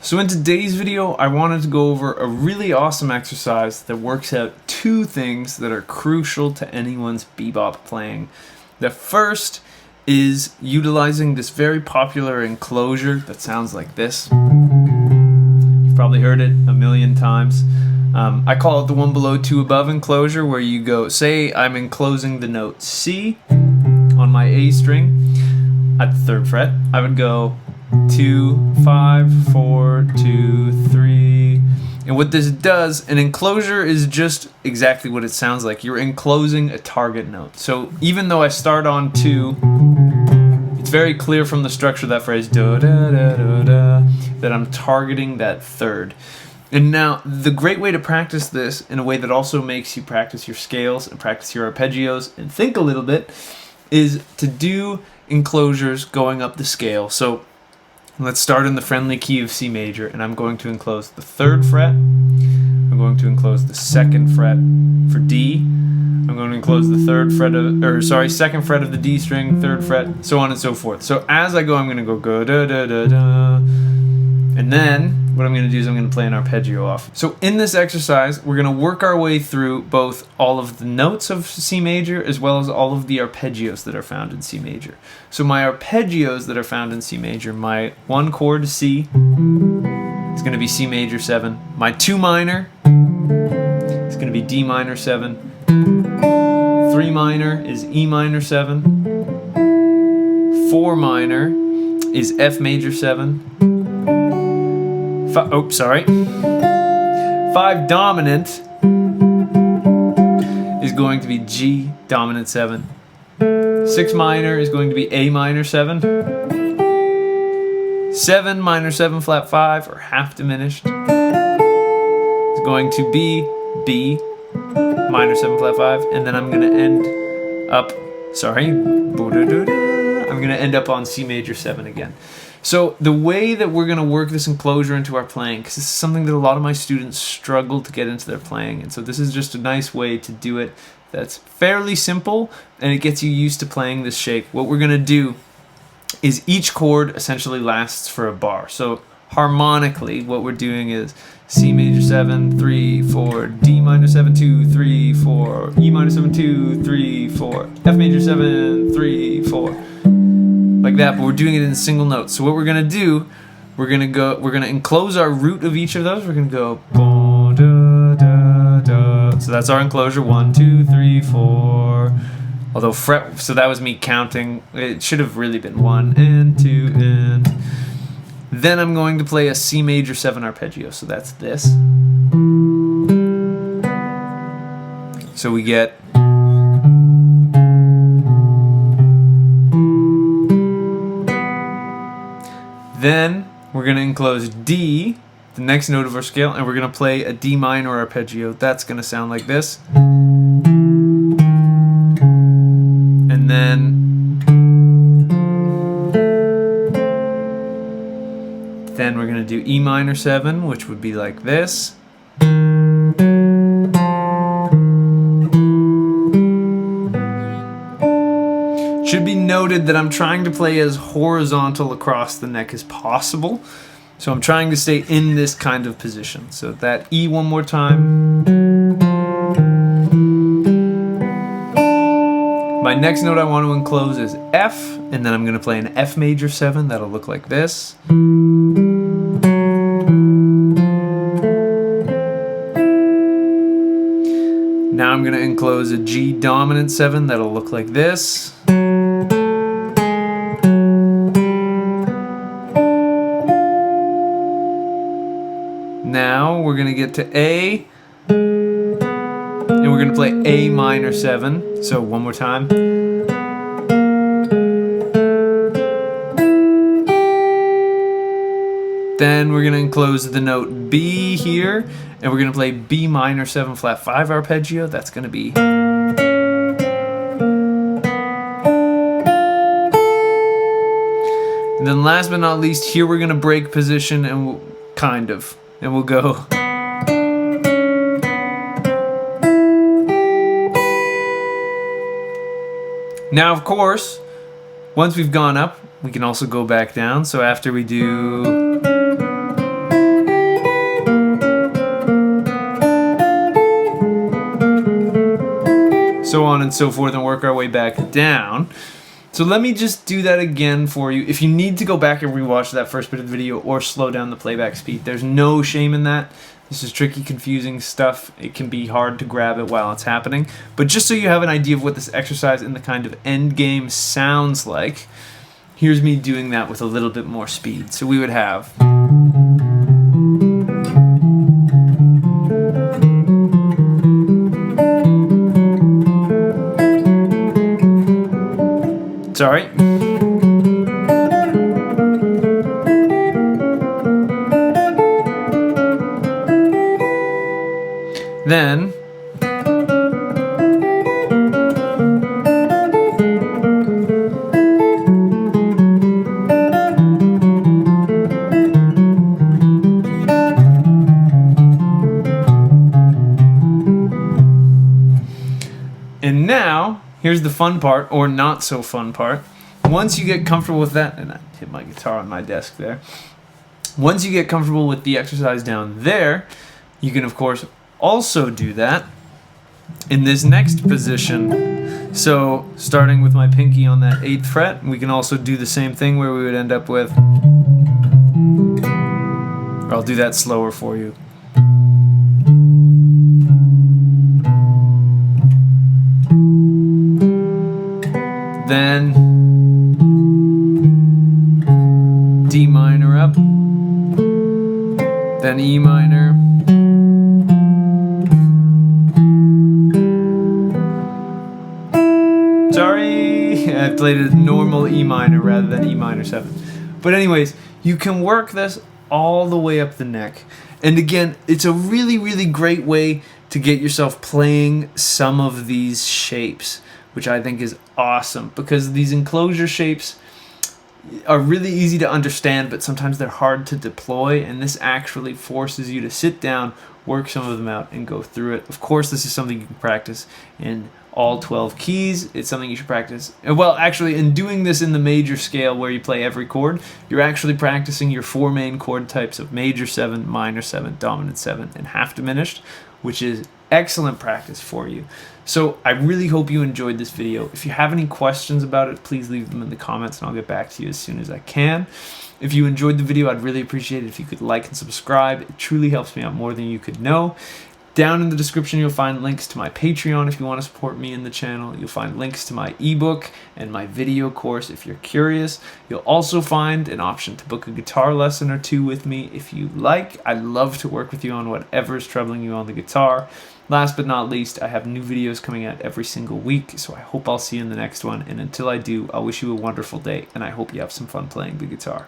So in today's video, I wanted to go over a really awesome exercise that works out two things that are crucial to anyone's bebop playing. The first is utilizing this very popular enclosure that sounds like this. You've probably heard it a million times. I call it the one below, two above enclosure, where you go, say I'm enclosing the note C on my A string at the 3rd fret. I would go 2, 5, 4, 2, 3. And what this does, an enclosure is just exactly what it sounds like. You're enclosing a target note. So even though I start on 2, it's very clear from the structure of that phrase, da, da, da, da, da, that I'm targeting that 3rd. And now, the great way to practice this in a way that also makes you practice your scales and practice your arpeggios and think a little bit is to do enclosures going up the scale. So let's start in the friendly key of C major, and I'm going to enclose the 3rd fret. I'm going to enclose the 2nd fret for D. I'm going to enclose the 2nd fret of the D string, 3rd fret, so on and so forth. So as I go, I'm going to go da da da da, and then what I'm going to do is I'm going to play an arpeggio off. So in this exercise, we're going to work our way through both all of the notes of C major as well as all of the arpeggios that are found in C major. So my arpeggios that are found in C major, my 1 chord C is going to be C major 7. My 2 minor is going to be D minor 7. 3 minor is E minor 7. 4 minor is F major 7. 5 dominant is going to be G dominant 7. 6 minor is going to be A minor 7. 7 minor 7 flat 5, or half diminished, is going to be B minor 7 flat 5, and then I'm going to end up, I'm going to end up on C major 7 again. So the way that we're going to work this enclosure into our playing, because this is something that a lot of my students struggle to get into their playing, and so this is just a nice way to do it that's fairly simple, and it gets you used to playing this shape. What we're going to do is each chord essentially lasts for a bar. So harmonically, what we're doing is C major 7, 3, 4, D minor 7, 2, 3, 4, E minor 7, 2, 3, 4, F major 7, 3, 4. Like that, but we're doing it in single notes. So what we're gonna do, we're gonna enclose our root of each of those. We're gonna go boom, da, da, da. So that's our enclosure. 1, 2, 3, 4. Although fret, so that was me counting. It should have really been 1 and 2 and. Then I'm going to play a C major 7 arpeggio. So that's this. So we get. Then we're going to enclose D, the next note of our scale, and we're going to play a D minor arpeggio. That's going to sound like this. And then we're going to do E minor 7, which would be like this. Should be noted that I'm trying to play as horizontal across the neck as possible. So I'm trying to stay in this kind of position. So that E one more time. My next note I want to enclose is F, and then I'm going to play an F major 7. That'll look like this. Now I'm going to enclose a G dominant 7. That'll look like this. Now we're going to get to A, and we're going to play A minor 7. So one more time. Then we're going to enclose the note B here, and we're going to play B minor 7 flat 5 arpeggio. That's going to be. And then last but not least, here we're going to break position, and we'll go. Now, of course, once we've gone up, we can also go back down. So after we do so on and so forth, and work our way back down. So let me just do that again for you. If you need to go back and rewatch that first bit of the video or slow down the playback speed, there's no shame in that. This is tricky, confusing stuff. It can be hard to grab it while it's happening. But just so you have an idea of what this exercise and the kind of end game sounds like, here's me doing that with a little bit more speed. So we would have... Sorry. Then and now, here's the fun part, or not so fun part. Once you get comfortable with that, and I hit my guitar on my desk there. Once you get comfortable with the exercise down there, you can of course also do that in this next position. So starting with my pinky on that 8th fret, we can also do the same thing where we would end up with, or I'll do that slower for you. Then D minor up, then E minor, sorry, I played a normal E minor rather than E minor 7. But anyways, you can work this all the way up the neck. And again, it's a really, really great way to get yourself playing some of these shapes, which I think is awesome, because these enclosure shapes are really easy to understand, but sometimes they're hard to deploy, and this actually forces you to sit down, work some of them out, and go through it. Of course, this is something you can practice in all 12 keys. It's something you should practice. Well, actually, in doing this in the major scale where you play every chord, you're actually practicing your 4 main chord types of major 7, minor 7, dominant 7, and half diminished, which is excellent practice for you. So I really hope you enjoyed this video. If you have any questions about it, please leave them in the comments and I'll get back to you as soon as I can. If you enjoyed the video, I'd really appreciate it if you could like and subscribe. It truly helps me out more than you could know. Down in the description, you'll find links to my Patreon if you want to support me in the channel. You'll find links to my ebook and my video course if you're curious. You'll also find an option to book a guitar lesson or 2 with me if you like. I'd love to work with you on whatever is troubling you on the guitar. Last but not least, I have new videos coming out every single week, so I hope I'll see you in the next one. And until I do, I'll wish you a wonderful day, and I hope you have some fun playing the guitar.